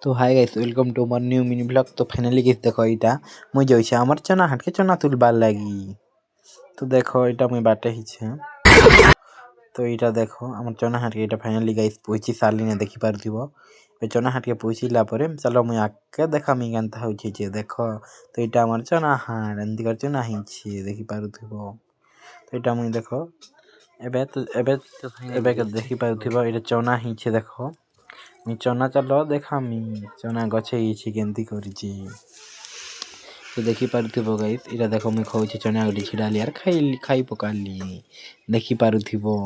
तो hi guys welcome to my new mini blog. तो finally guys देखो इटा मुई जाइछे हमर चना हाट के चना तुलबार लागी। तो देखो इटा मुई बाटे ही छे। तो इटा देखो हमर चना हाट के इटा फाइनली गाइस पहुंची साली ने देखि पारथिबो। ए चना हाट के पहुंचीला परे चलो मुई आके देखा मी गंता होछि जे देखो। तो इटा हमर चना हाट एंती कर चना ही छे देखि पारथिबो। तो इटा मुई देखो एबे के देखि पारथिबो इटा चना ही छे देखो। मी चना चलो देखा मी चना गछे इछि केंती करिछि। तो देखि पारुथिबो गाइस इरा देखो मी खाउछि चना गडी छिडाली यार खाई पकाली देखि पारुथिबो।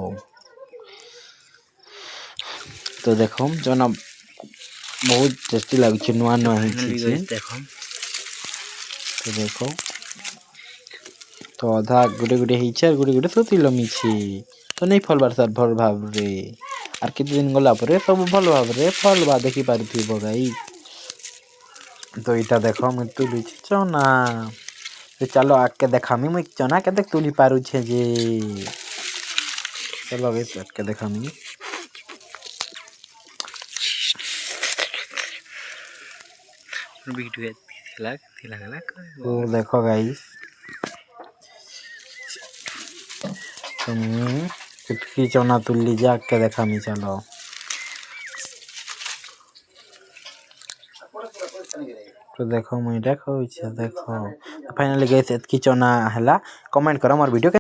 तो देखो चना बहुत टेस्टी लागछि नुआ नुआ हिछि देखो। तो देखो तो आधा गुडे गुडे हिछि गुडे गुडे सोतिलो मिछि। तो नहीं फल बार सर भल भाबरे आर केते दिन गला परे सब भल भाबरे फल बा देखि पारुथिबो गाइस। तो इटा देखो मैं तुली चना। तो चलो आके देखा मी चना के देख तुली पारू छे जे। चलो गाइस आके देखा मी वीडियो थिला तो देखो गाइस तुम कितकी चना तुली जा के देखा मी चलो। तो देखो मुई देखो देखो फाइनली गाइस एतकी चना हला कमेंट करो मोर वीडियो